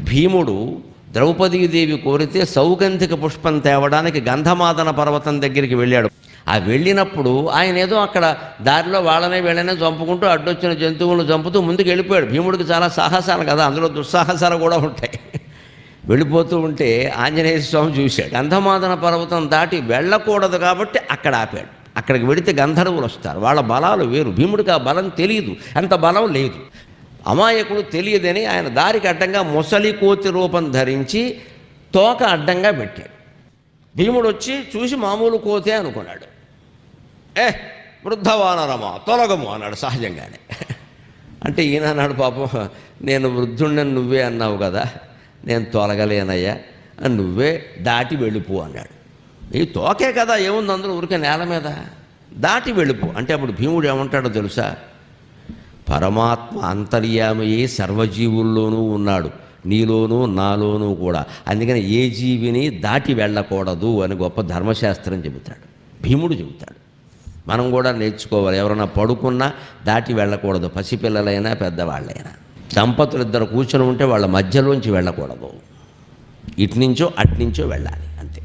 భీముడు ద్రౌపదీదేవి కోరితే సౌగంధిక పుష్పం తేవడానికి గంధమాదన పర్వతం దగ్గరికి వెళ్ళాడు. ఆ వెళ్ళినప్పుడు ఆయన ఏదో అక్కడ దారిలో వాళ్ళనే వీళ్ళనే చంపుకుంటూ అడ్డొచ్చిన జంతువులను చంపుతూ ముందుకు వెళ్ళిపోయాడు. భీముడికి చాలా సాహసాలు కదా, అందులో దుస్సాహసాలు కూడా ఉంటాయి. వెళ్ళిపోతూ ఉంటే ఆంజనేయ స్వామి చూశాడు. గంధమాదన పర్వతం దాటి వెళ్ళకూడదు కాబట్టి అక్కడ ఆపాడు. అక్కడికి వెళితే గంధర్వులు వస్తారు, వాళ్ళ బలాలు వేరు. భీముడికి ఆ బలం తెలియదు, అంత బలం లేదు. అమాయకుడు తెలియదని ఆయన దారికి అడ్డంగా మొసలి కోతి రూపం ధరించి తోక అడ్డంగా పెట్టాడు. భీముడు వచ్చి చూసి మామూలు కోతే అనుకున్నాడు. వృద్ధవానరమా తొలగము అన్నాడు సహజంగానే. అంటే ఈయన అన్నాడు, పాపం నేను వృద్ధుండని నువ్వే అన్నావు కదా, నేను తొలగలేనయ్యా, నువ్వే దాటి వెళ్ళిపో అన్నాడు. ఈ తోకే కదా, ఏముంది అందులో, ఊరికే నేల మీద దాటి వెళ్ళిపో అంటే అప్పుడు భీముడు ఏమంటాడో తెలుసా? పరమాత్మ అంతర్యామయే సర్వజీవుల్లోనూ ఉన్నాడు, నీలోనూ నాలోనూ కూడా. అందుకని ఏ జీవిని దాటి వెళ్ళకూడదు అని గొప్ప ధర్మశాస్త్రం చెబుతాడు, భీముడు చెబుతాడు. మనం కూడా నేర్చుకోవాలి. ఎవరైనా పడుకున్నా దాటి వెళ్ళకూడదు, పసిపిల్లలైనా పెద్దవాళ్ళైనా. దంపతులు ఇద్దరు కూర్చొని ఉంటే వాళ్ళ మధ్యలోంచి వెళ్ళకూడదు, ఇటునుంచో అటునుంచో వెళ్ళాలి, అంతే.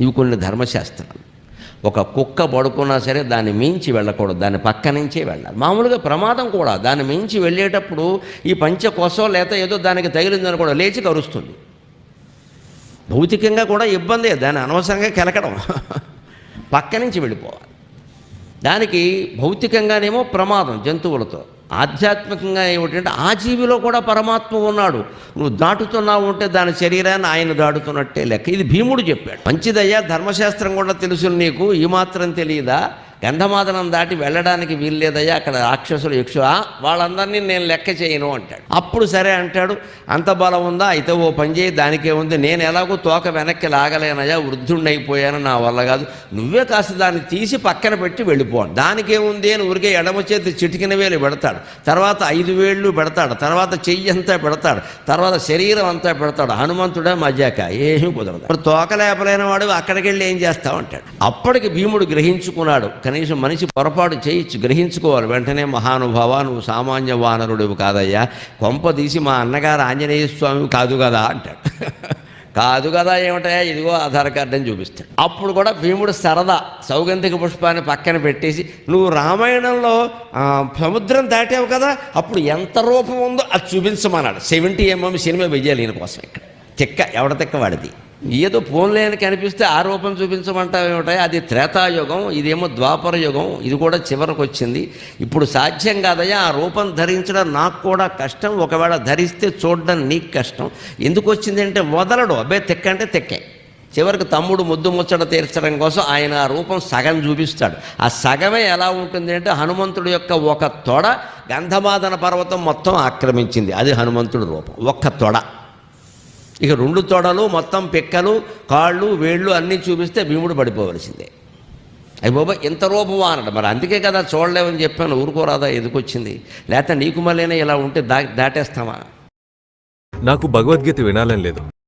ఇవి కొన్ని ధర్మశాస్త్రాలు. ఒక కుక్క పడుకున్నా సరే దాన్ని మించి వెళ్ళకూడదు, దాని పక్క నుంచే వెళ్ళాలి. మామూలుగా ప్రమాదం కూడా, దాన్ని మించి వెళ్ళేటప్పుడు ఈ పంచకోసం లేక ఏదో దానికి తగిలిందని కూడా లేచి కరుస్తుంది. భౌతికంగా కూడా ఇబ్బందే, దాన్ని అనవసరంగా కెలకడం. పక్క నుంచి వెళ్ళిపోవాలి. దానికి భౌతికంగానేమో ప్రమాదం జంతువులతో, ఆధ్యాత్మికంగా ఏమిటంటే ఆ జీవిలో కూడా పరమాత్మ ఉన్నాడు. నువ్వు దాటుతున్నావు ఉంటే దాని శరీరాన్ని ఆయన దాటుతున్నట్టే లెక్క. ఇది భీముడు చెప్పాడు. మంచిదయ్యా, ధర్మశాస్త్రం కూడా తెలుసు నీకు, ఈ మాత్రం తెలియదా? గంధమాదనం దాటి వెళ్ళడానికి వీల్లేదయ్యా, అక్కడ రాక్షసులు యక్షు, వాళ్ళందరినీ నేను లెక్క చేయను అంటాడు. అప్పుడు సరే అంటాడు, అంత బలం ఉందా, అయితే ఓ పని చేయి, దానికే ఉంది, నేను ఎలాగో తోక వెనక్కి లాగలేనయ్యా, వృద్ధుండైపోయాను, నా వల్ల కాదు, నువ్వే కాస్త దాన్ని తీసి పక్కన పెట్టి వెళ్ళిపోను. దానికేముంది అని ఊరికే ఎడమ చేతి చిటికిన వేలు పెడతాడు, తర్వాత 5 వేళ్ళు పెడతాడు, తర్వాత చెయ్యి అంతా పెడతాడు, తర్వాత శరీరం అంతా పెడతాడు. హనుమంతుడే మజాక, ఏమీ కుదరదు. ఇప్పుడు తోక లేపలేని వాడు అక్కడికి వెళ్ళి ఏం చేస్తావు అంటాడు. అప్పటికి భీముడు గ్రహించుకున్నాడు, కనీసం మనిషి పొరపాటు చేయొచ్చు, గ్రహించుకోవాలి. వెంటనే మహానుభావ, నువ్వు సామాన్య వానరుడివి కాదయ్యా, కొంప తీసి మా అన్నగారు ఆంజనేయ స్వామి కాదు కదా అంటాడు. కాదు కదా ఏమిటయా, ఇదిగో ఆధార్ కార్డు అని చూపిస్తాడు. అప్పుడు కూడా భీముడు సరదా సౌగంధిక పుష్పాన్ని పక్కన పెట్టేసి, నువ్వు రామాయణంలో సముద్రం దాటావు కదా, అప్పుడు ఎంత రూపం ఉందో అది చూపించమన్నాడు. 70mm సినిమా వెయ్యాలి ఈయన కోసం. ఇక్కడ తిక్క, ఎవడ తిక్క వాడిది. ఏదో ఫోన్లేని కనిపిస్తే ఆ రూపం చూపించమంటావు ఏమిటాయి, అది త్రేతాయుగం, ఇదేమో ద్వాపర యుగం, ఇది కూడా చివరికి వచ్చింది. ఇప్పుడు సాధ్యం కాదయ్యా, ఆ రూపం ధరించడం నాకు కూడా కష్టం, ఒకవేళ ధరిస్తే చూడడం నీకు కష్టం. ఎందుకు వచ్చింది అంటే వదలడు, అబ్బాయి తెక్క అంటే తెక్కే. చివరికి తమ్ముడు ముద్దు ముచ్చట తీర్చడం కోసం ఆయన ఆ రూపం సగం చూపిస్తాడు. ఆ సగమే ఎలా ఉంటుంది అంటే హనుమంతుడి యొక్క ఒక తొడ గంధమాదన పర్వతం మొత్తం ఆక్రమించింది, అది హనుమంతుడి రూపం, ఒక్క తొడ. ఇక 2 తొడలు మొత్తం పిక్కలు కాళ్ళు వేళ్ళు అన్నీ చూపిస్తే భీముడు పడిపోవలసిందే. అయ్యి బాబా ఇంత రూపమా అన్నాడు. మరి అందుకే కదా చూడలేమని చెప్పాను, ఊరుకోరాదా, ఎందుకు వచ్చింది, లేకపోతే నీకు మళ్ళీ ఇలా ఉంటే దాటేస్తామా? నాకు భగవద్గీత వినాలని లేదు.